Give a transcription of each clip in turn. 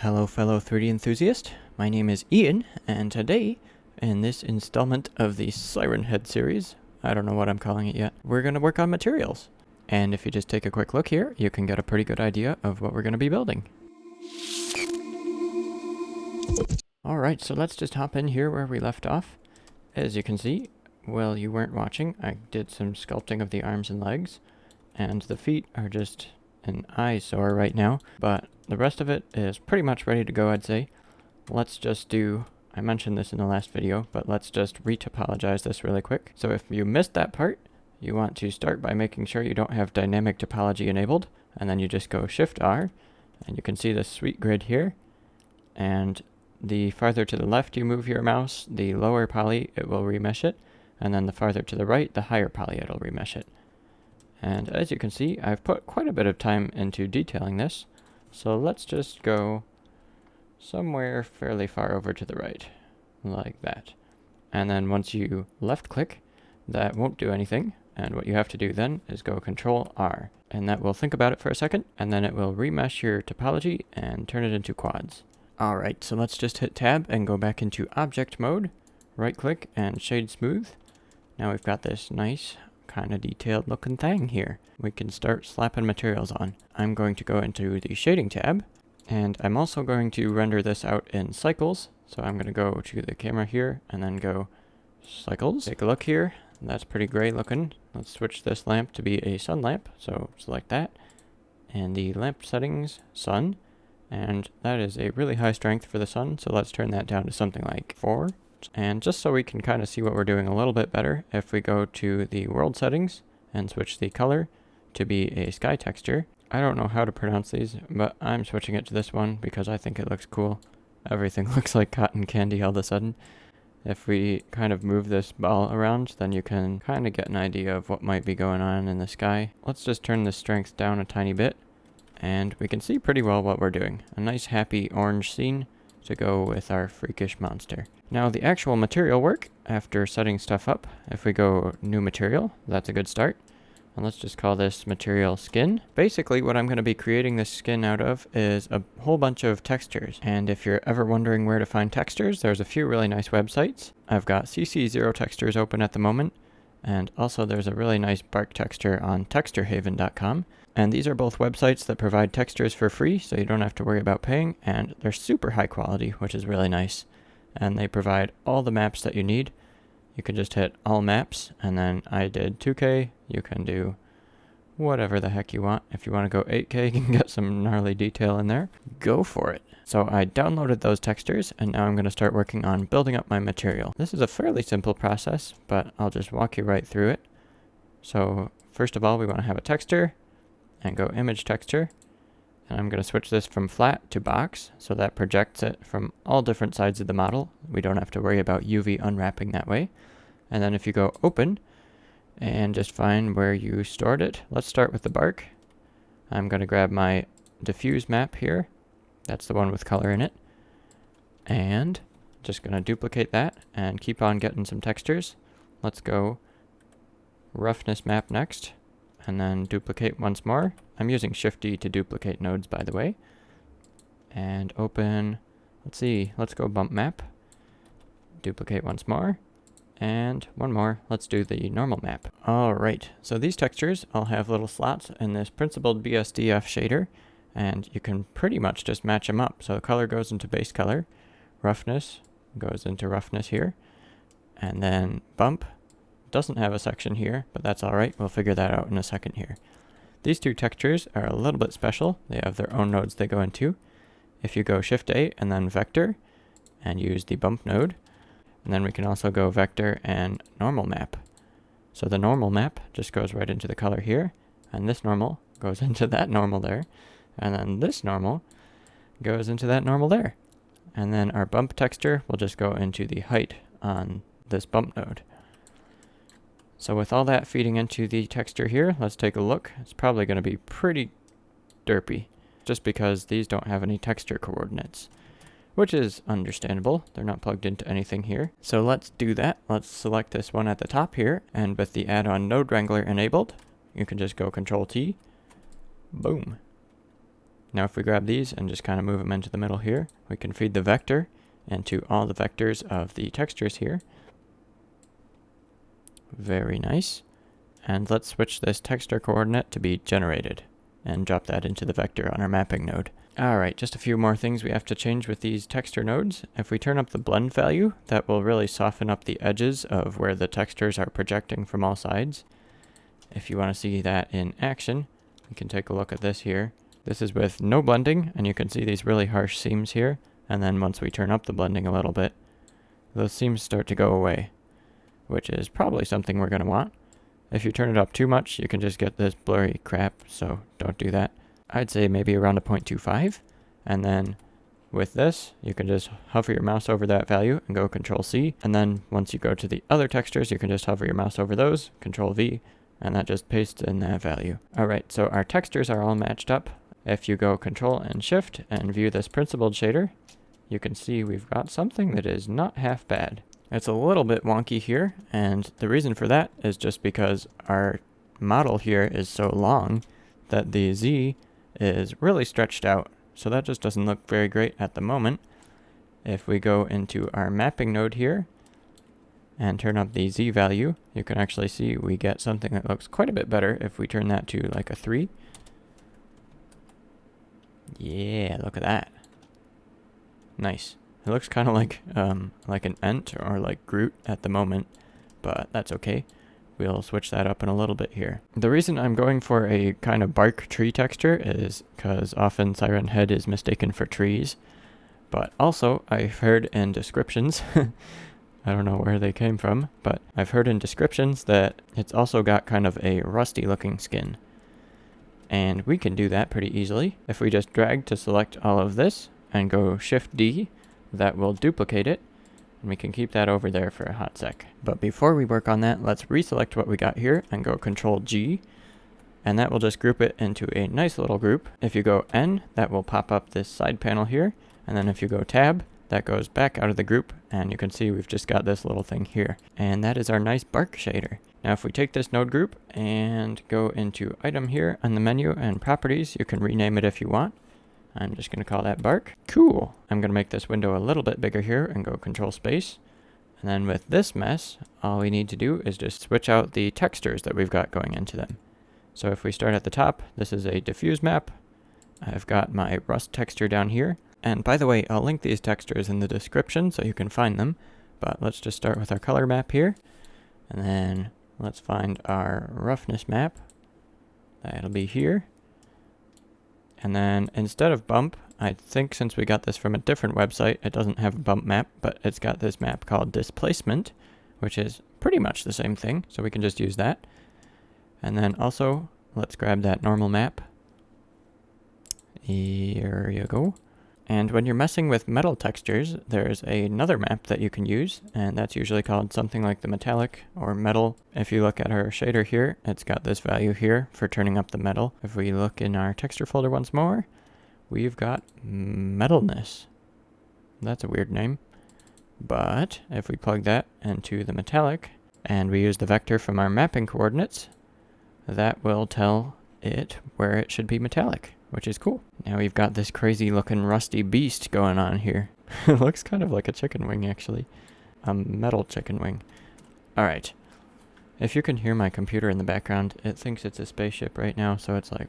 Hello fellow 3D enthusiast, my name is Ian, and today, in this installment of the Sirenhead series, I don't know what I'm calling it yet, we're going to work on materials. And if you just take a quick look here, you can get a pretty good idea of what we're going to be building. Alright, so let's just hop in here where we left off. As you can see, well, you weren't watching, I did some sculpting of the arms and legs, and the feet are just an eyesore right now, but the rest of it is pretty much ready to go, I'd say. Let's just do, I mentioned this in the last video, but let's just retopologize this really quick. So if you missed that part, you want to start by making sure you don't have dynamic topology enabled, and then you just go Shift R, and you can see this sweet grid here. And the farther to the left you move your mouse, the lower poly it will remesh it, and then the farther to the right, the higher poly it'll remesh it. And as you can see, I've put quite a bit of time into detailing this, so let's just go somewhere fairly far over to the right, like that. And then once you left click, that won't do anything, and what you have to do then is go Control R, and that will think about it for a second, and then it will remesh your topology and turn it into quads. Alright, so let's just hit Tab and go back into Object Mode, right click and Shade Smooth. Now we've got this nice kind of detailed looking thing here. We can start slapping materials on. I'm going to go into the Shading tab, and I'm also going to render this out in cycles. So I'm going to go to the camera here and then go cycles. Take a look here. That's pretty gray looking. Let's switch this lamp to be a sun lamp. So select that. And the lamp settings, sun. And that is a really high strength for the sun. So let's turn that down to something like 4. And just so we can kind of see what we're doing a little bit better, if we go to the world settings and switch the color to be a sky texture. I don't know how to pronounce these, but I'm switching it to this one because I think it looks cool. Everything looks like cotton candy all of a sudden. If we kind of move this ball around, then you can kind of get an idea of what might be going on in the sky. Let's just turn the strength down a tiny bit, and we can see pretty well what we're doing. A nice happy orange scene to go with our freakish monster. Now the actual material work, after setting stuff up, if we go new material, that's a good start. And let's just call this material skin. Basically what I'm going to be creating this skin out of is a whole bunch of textures. And if you're ever wondering where to find textures, there's a few really nice websites. I've got CC0 textures open at the moment. And also there's a really nice bark texture on texturehaven.com. And these are both websites that provide textures for free, so you don't have to worry about paying, and they're super high quality, which is really nice. And they provide all the maps that you need. You can just hit all maps, and then I did 2K. You can do whatever the heck you want. If you want to go 8K, you can get some gnarly detail in there. Go for it. So I downloaded those textures, and now I'm going to start working on building up my material. This is a fairly simple process, but I'll just walk you right through it. So first of all, we want to have a texture, and go image texture. And I'm going to switch this from flat to box, so that projects it from all different sides of the model. We don't have to worry about UV unwrapping that way. And then if you go open, and just find where you stored it. Let's start with the bark. I'm going to grab my diffuse map here. That's the one with color in it. And just going to duplicate that and keep on getting some textures. Let's go roughness map next, and then duplicate once more. I'm using Shift-D to duplicate nodes, by the way. And open, let's see, let's go bump map. Duplicate once more. And one more, let's do the normal map. Alright, so these textures all have little slots in this principled BSDF shader, and you can pretty much just match them up. So color goes into base color, roughness goes into roughness here, and then bump doesn't have a section here, but that's alright, we'll figure that out in a second here. These two textures are a little bit special. They have their own nodes they go into. If you go Shift-A and then Vector, and use the bump node, and then we can also go Vector and Normal Map. So the Normal Map just goes right into the color here, and this normal goes into that normal there, and then this normal goes into that normal there. And then our bump texture will just go into the height on this bump node. So with all that feeding into the texture here, let's take a look. It's probably going to be pretty derpy, just because these don't have any texture coordinates, which is understandable. They're not plugged into anything here. So let's do that. Let's select this one at the top here, and with the add-on Node Wrangler enabled, you can just go Control-T, boom. Now if we grab these and just kind of move them into the middle here, we can feed the vector into all the vectors of the textures here. Very nice. And let's switch this texture coordinate to be generated and drop that into the vector on our mapping node. Alright, just a few more things we have to change with these texture nodes. If we turn up the blend value, that will really soften up the edges of where the textures are projecting from all sides. If you want to see that in action, we can take a look at this here. This is with no blending, and you can see these really harsh seams here. And then once we turn up the blending a little bit, those seams start to go away, which is probably something we're going to want. If you turn it up too much, you can just get this blurry crap, so don't do that. I'd say maybe around a 0.25, and then with this, you can just hover your mouse over that value and go Control C, and then once you go to the other textures, you can just hover your mouse over those, Control V, and that just pastes in that value. Alright, so our textures are all matched up. If you go Control and Shift and view this principled shader, you can see we've got something that is not half bad. It's a little bit wonky here, and the reason for that is just because our model here is so long that the Z is really stretched out. So that just doesn't look very great at the moment. If we go into our mapping node here and turn up the Z value, you can actually see we get something that looks quite a bit better if we turn that to like a 3. Yeah, look at that. Nice. It looks kind of like an Ent or like Groot at the moment, but that's okay. We'll switch that up in a little bit here. The reason I'm going for a kind of bark tree texture is because often Sirenhead is mistaken for trees, but also I've heard in descriptions, I don't know where they came from, but I've heard in descriptions that it's also got kind of a rusty looking skin. And we can do that pretty easily. If we just drag to select all of this and go Shift D, that will duplicate it, and we can keep that over there for a hot sec. But before we work on that, let's reselect what we got here and go Control G, and that will just group it into a nice little group. If you go N, that will pop up this side panel here, and then if you go Tab, that goes back out of the group, and you can see we've just got this little thing here. And that is our nice bark shader. Now if we take this node group and go into Item here on the menu and Properties, you can rename it if you want. I'm just going to call that bark. Cool. I'm going to make this window a little bit bigger here and go Control Space. And then with this mess, all we need to do is just switch out the textures that we've got going into them. So if we start at the top, this is a diffuse map. I've got my rust texture down here. And by the way, I'll link these textures in the description so you can find them. But let's just start with our color map here. And then let's find our roughness map. That'll be here. And then instead of bump, I think since we got this from a different website, it doesn't have a bump map, but it's got this map called displacement, which is pretty much the same thing. So we can just use that. And then also, let's grab that normal map. Here you go. And when you're messing with metal textures, there's another map that you can use, and that's usually called something like the metallic or metal. If you look at our shader here, it's got this value here for turning up the metal. If we look in our texture folder once more, we've got metalness. That's a weird name. But if we plug that into the metallic, and we use the vector from our mapping coordinates, that will tell it where it should be metallic, which is cool. Now we've got this crazy looking rusty beast going on here. It looks kind of like a chicken wing, actually. A metal chicken wing. Alright. If you can hear my computer in the background, it thinks it's a spaceship right now, so it's like...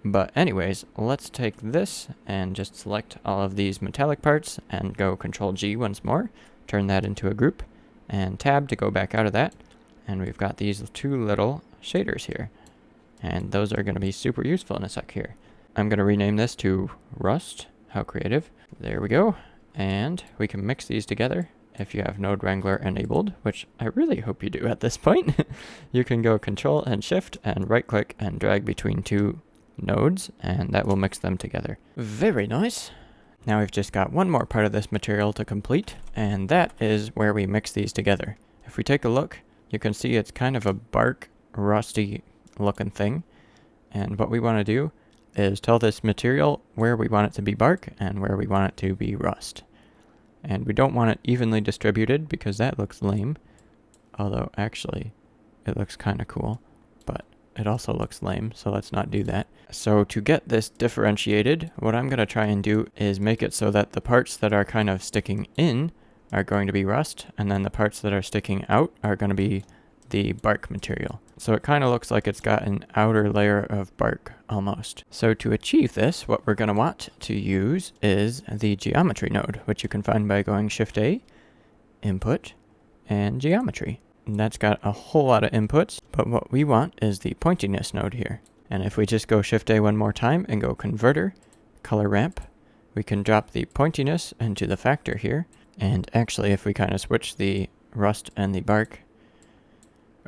But anyways, let's take this and just select all of these metallic parts and go Control G once more. Turn that into a group, and Tab to go back out of that. And we've got these two little shaders here. And those are going to be super useful in a sec here. I'm going to rename this to Rust. How creative. There we go. And we can mix these together if you have Node Wrangler enabled, which I really hope you do at this point. You can go Control and Shift and right click and drag between two nodes, and that will mix them together. Very nice. Now we've just got one more part of this material to complete, and that is where we mix these together. If we take a look, you can see it's kind of a bark, rusty looking thing, and what we want to do is tell this material where we want it to be bark and where we want it to be rust. And we don't want it evenly distributed because that looks lame, although actually it looks kind of cool, but it also looks lame, so let's not do that. So to get this differentiated, what I'm going to try and do is make it so that the parts that are kind of sticking in are going to be rust, and then the parts that are sticking out are going to be the bark material. So it kind of looks like it's got an outer layer of bark almost. So to achieve this, what we're going to want to use is the geometry node, which you can find by going Shift A, Input, and Geometry. And that's got a whole lot of inputs, but what we want is the pointiness node here. And if we just go Shift A one more time and go Converter, Color Ramp, we can drop the pointiness into the factor here. And actually, if we kind of switch the rust and the bark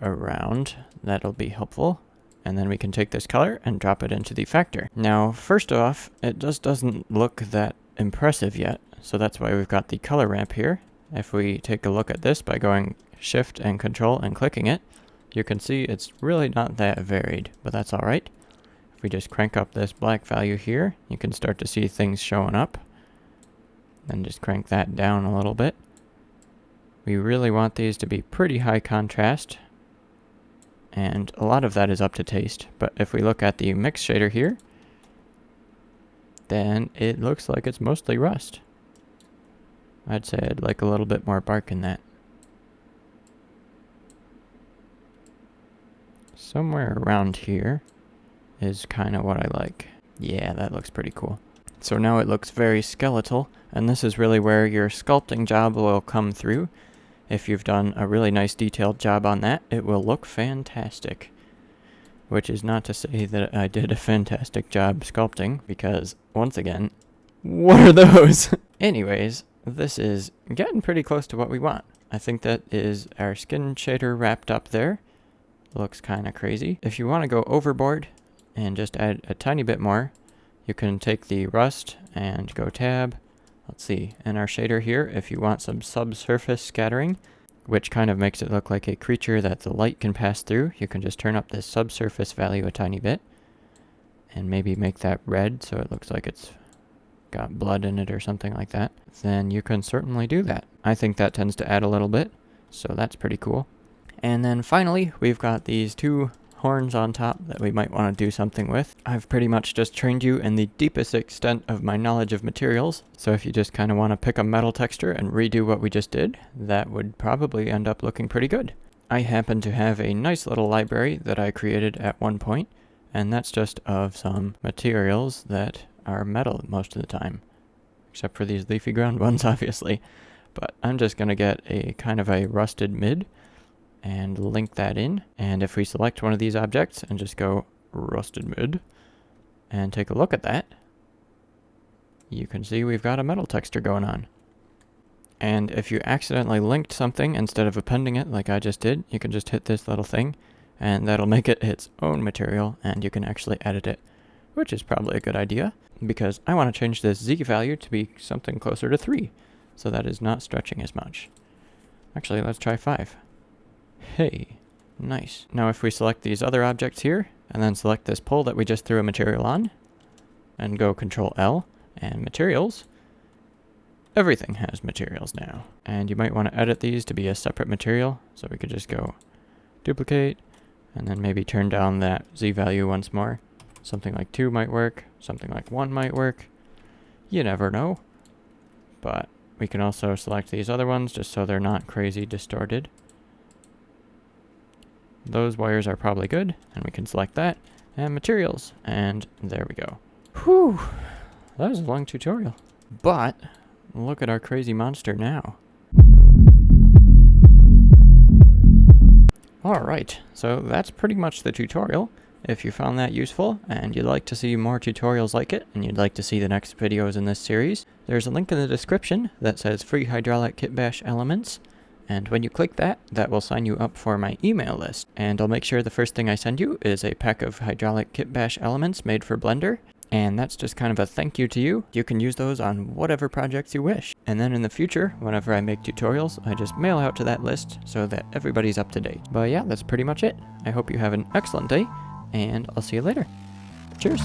around, that'll be helpful. And then we can take this color and drop it into the factor. Now, first off, it just doesn't look that impressive yet. So that's why we've got the color ramp here. If we take a look at this by going Shift and Control and clicking it, you can see it's really not that varied, but that's all right. If we just crank up this black value here, you can start to see things showing up. Then just crank that down a little bit. We really want these to be pretty high contrast, and a lot of that is up to taste. But if we look at the mix shader here, then it looks like it's mostly rust. I'd say I'd like a little bit more bark in that. Somewhere around here is kind of what I like. Yeah, that looks pretty cool. So now it looks very skeletal, and this is really where your sculpting job will come through. If you've done a really nice detailed job on that, it will look fantastic. Which is not to say that I did a fantastic job sculpting, because, once again, what are those? Anyways, this is getting pretty close to what we want. I think that is our skin shader wrapped up there. Looks kind of crazy. If you want to go overboard and just add a tiny bit more, you can take the rust and go tab. Let's see, in our shader here, if you want some subsurface scattering, which kind of makes it look like a creature that the light can pass through, you can just turn up this subsurface value a tiny bit and maybe make that red so it looks like it's got blood in it or something like that. Then you can certainly do that. I think that tends to add a little bit, so that's pretty cool. And then finally, we've got these two horns on top that we might want to do something with. I've pretty much just trained you in the deepest extent of my knowledge of materials, so if you just kind of want to pick a metal texture and redo what we just did, that would probably end up looking pretty good. I happen to have a nice little library that I created at one point, and that's just of some materials that are metal most of the time, except for these leafy ground ones, obviously. But I'm just going to get a kind of a rusted mid, and link that in. And if we select one of these objects and just go rusted mid and take a look at that, you can see we've got a metal texture going on. And if you accidentally linked something instead of appending it like I just did, you can just hit this little thing and that'll make it its own material and you can actually edit it, which is probably a good idea because I want to change this Z value to be something closer to 3, so that is not stretching as much. Actually, let's try 5. Hey, nice. Now if we select these other objects here, and then select this pole that we just threw a material on, and go Control L, and Materials, everything has materials now. And you might want to edit these to be a separate material, so we could just go Duplicate, and then maybe turn down that Z value once more. Something like 2 might work, something like 1 might work. You never know. But we can also select these other ones, just so they're not crazy distorted. Those wires are probably good, and we can select that, and materials, and there we go. Whew, that was a long tutorial. But, look at our crazy monster now. Alright, so that's pretty much the tutorial. If you found that useful, and you'd like to see more tutorials like it, and you'd like to see the next videos in this series, there's a link in the description that says Free Hydraulic Kit Bash Elements. And when you click that, that will sign you up for my email list. And I'll make sure the first thing I send you is a pack of hydraulic kit bash elements made for Blender. And that's just kind of a thank you to you. You can use those on whatever projects you wish. And then in the future, whenever I make tutorials, I just mail out to that list so that everybody's up to date. But yeah, that's pretty much it. I hope you have an excellent day, and I'll see you later. Cheers!